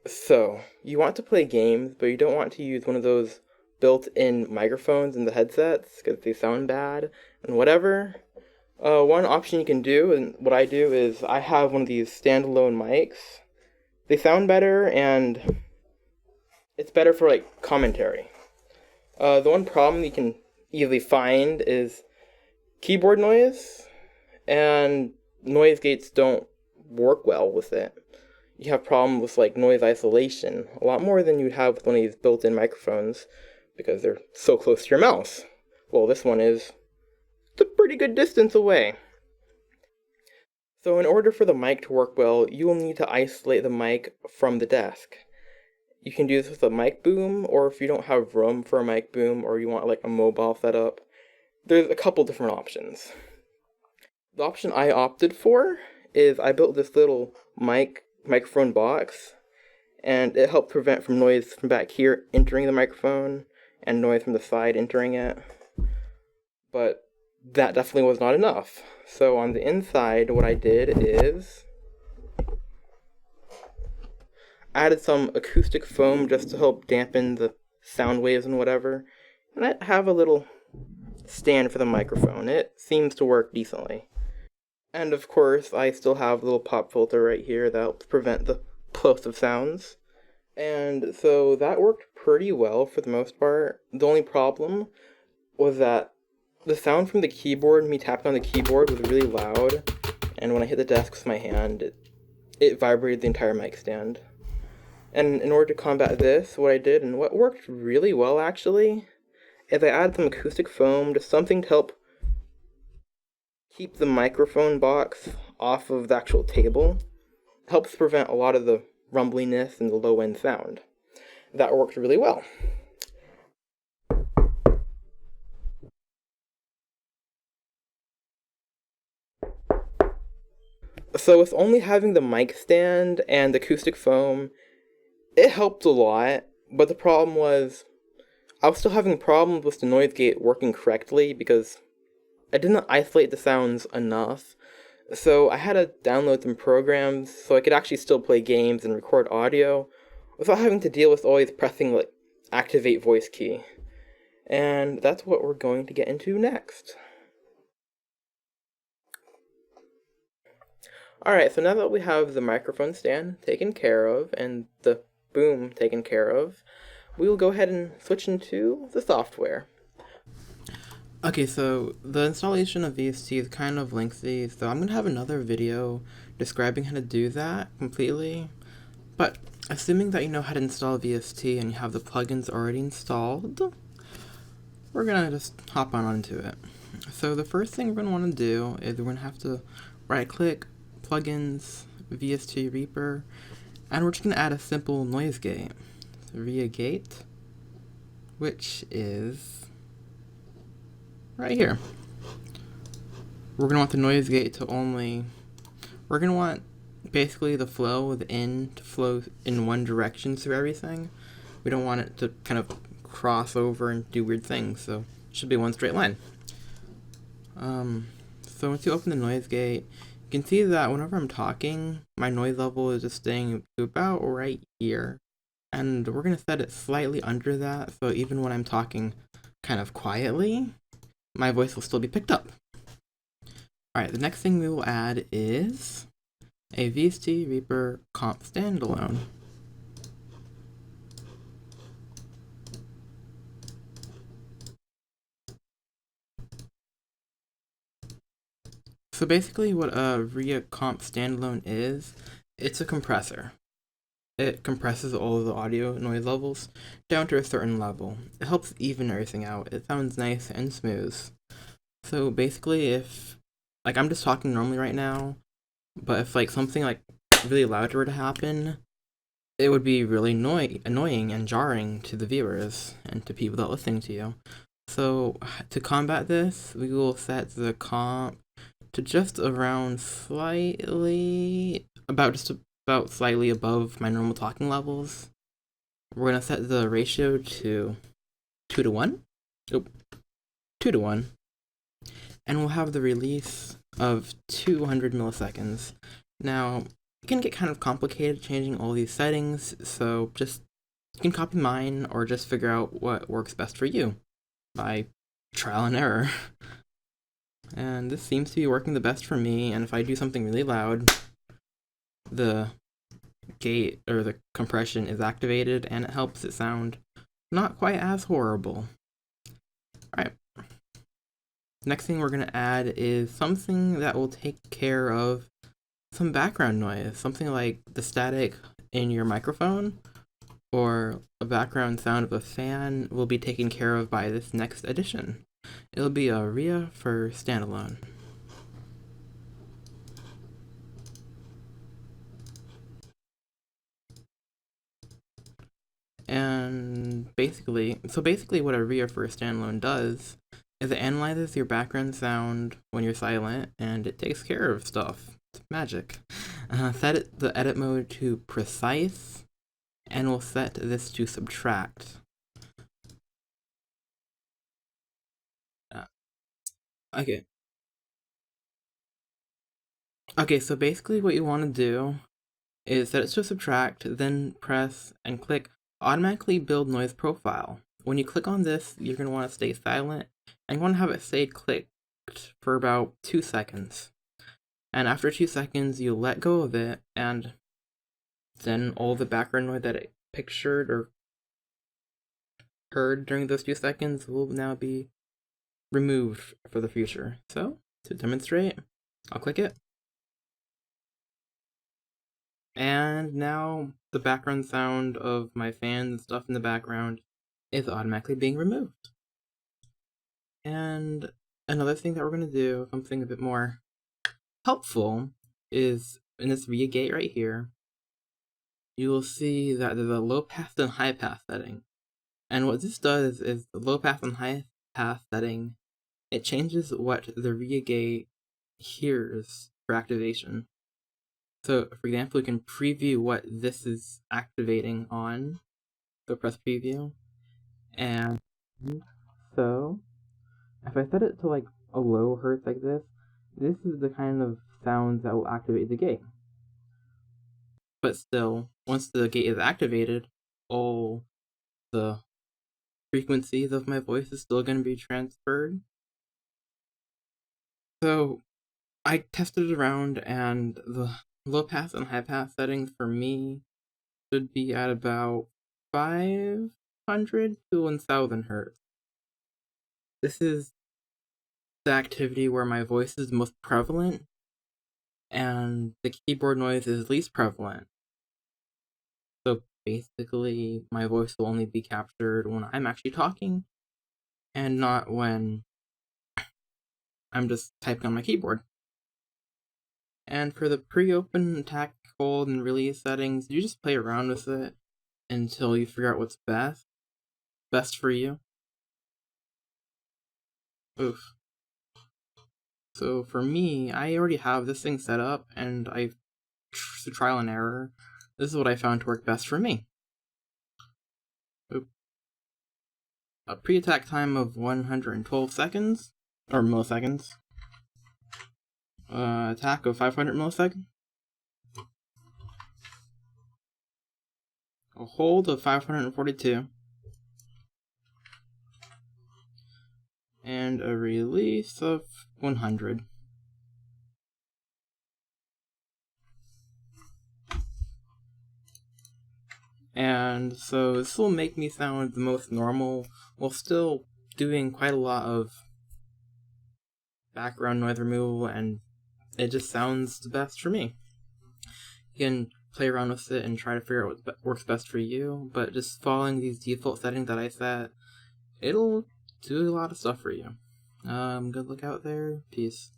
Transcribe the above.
So, you want to play games, but you don't want to use one of those built-in microphones in the headsets because they sound bad and whatever. One option you can do, and what I do, is I have one of these standalone mics. They sound better, and it's better for like commentary. The one problem you can easily find is keyboard noise, and noise gates don't work well with it. You have problems with like noise isolation a lot more than you'd have with one of these built-in microphones because they're so close to your mouth. Well, this one is a pretty good distance away. So in order for the mic to work well, you will need to isolate the mic from the desk. You can do this with a mic boom, or if you don't have room for a mic boom, or you want like a mobile setup, there's a couple different options. The option I opted for is I built this little microphone box, and it helped prevent from noise from back here entering the microphone and noise from the side entering it. But that definitely was not enough. So on the inside, what I did is added some acoustic foam just to help dampen the sound waves and whatever. And I have a little stand for the microphone. It seems to work decently. And of course, I still have a little pop filter right here that helps prevent the plosive sounds. And so that worked pretty well for the most part. The only problem was that the sound from the keyboard, me tapping on the keyboard, was really loud. And when I hit the desk with my hand, it vibrated the entire mic stand. And in order to combat this, what I did, and what worked really well actually, is I added some acoustic foam, just something to help keep the microphone box off of the actual table. It helps prevent a lot of the rumbliness and the low-end sound. That worked really well. So with only having the mic stand and acoustic foam, it helped a lot, but the problem was I was still having problems with the noise gate working correctly because I didn't isolate the sounds enough. So I had to download some programs so I could actually still play games and record audio without having to deal with always pressing like activate voice key. And that's what we're going to get into next. Alright, so now that we have the microphone stand taken care of and the boom taken care of, we will go ahead and switch into the software. Okay, so the installation of VST is kind of lengthy, so I'm going to have another video describing how to do that completely. But assuming that you know how to install VST and you have the plugins already installed, we're going to just hop on into it. So the first thing we're going to want to do is we're going to have to right-click, Plugins, VST Reaper, and we're just going to add a simple noise gate via gate, which is right here. We're going to want the noise gate to only, we're going to want basically the flow within to flow in one direction through everything. We don't want it to kind of cross over and do weird things, so it should be one straight line. So once you open the noise gate, you can see that whenever I'm talking, my noise level is just staying to about right here. And we're going to set it slightly under that, so even when I'm talking kind of quietly, my voice will still be picked up. Alright, the next thing we will add is a VST Reaper comp standalone. So basically what a VST comp standalone is, it's a compressor. It compresses all of the audio noise levels down to a certain level. It helps even everything out. It sounds nice and smooth. So basically if, like I'm just talking normally right now, but if like something like really loud were to happen, it would be really annoying and jarring to the viewers and to people that are listening to you. So to combat this, we will set the comp to just around slightly above my normal talking levels. We're going to set the ratio to 2 to 1. 2 to 1. And we'll have the release of 200 milliseconds. Now, it can get kind of complicated changing all these settings, so just you can copy mine or just figure out what works best for you by trial and error. And this seems to be working the best for me, and if I do something really loud, the gate or the compression is activated and it helps it sound not quite as horrible. Alright. Next thing we're going to add is something that will take care of some background noise, something like the static in your microphone or a background sound of a fan will be taken care of by this next addition. It'll be a RIA for standalone. And basically what a RIA for a standalone does is it analyzes your background sound when you're silent and it takes care of stuff. It's magic. Set the edit mode to precise and we'll set this to subtract. Okay, so basically what you want to do is set it to subtract, then press and click automatically build noise profile. When you click on this, you're going to want to stay silent and you want to have it stay clicked for about 2 seconds. And after 2 seconds, you let go of it, and then all the background noise that it pictured or heard during those 2 seconds will now be removed for the future. So, to demonstrate, I'll click it. And now the background sound of my fans and stuff in the background is automatically being removed. And another thing that we're going to do, something a bit more helpful, is in this RIA gate right here, you will see that there's a low pass and high pass setting. And what this does is the low pass and high pass setting, it changes what the RIA gate hears for activation. So, for example, you can preview what this is activating on. So press preview. And so, if I set it to like a low hertz like this is the kind of sounds that will activate the gate. But still, once the gate is activated, all the frequencies of my voice is still going to be transferred. So, I tested it around, and the low pass and high pass settings for me should be at about 500 to 1000 hertz. This is the activity where my voice is most prevalent and the keyboard noise is least prevalent. So basically, my voice will only be captured when I'm actually talking and not when I'm just typing on my keyboard. And for the pre-open, attack, hold, and release settings, you just play around with it until you figure out what's best for you. Oof. So for me, I already have this thing set up, and through trial and error, this is what I found to work best for me. Oop. A pre-attack time of 112 seconds, or milliseconds. Attack of 500 milliseconds. A hold of 542. And a release of 100. And so this will make me sound the most normal while still doing quite a lot of background noise removal, and it just sounds the best for me. You can play around with it and try to figure out what works best for you, but just following these default settings that I set, it'll do a lot of stuff for you. Good luck out there. Peace.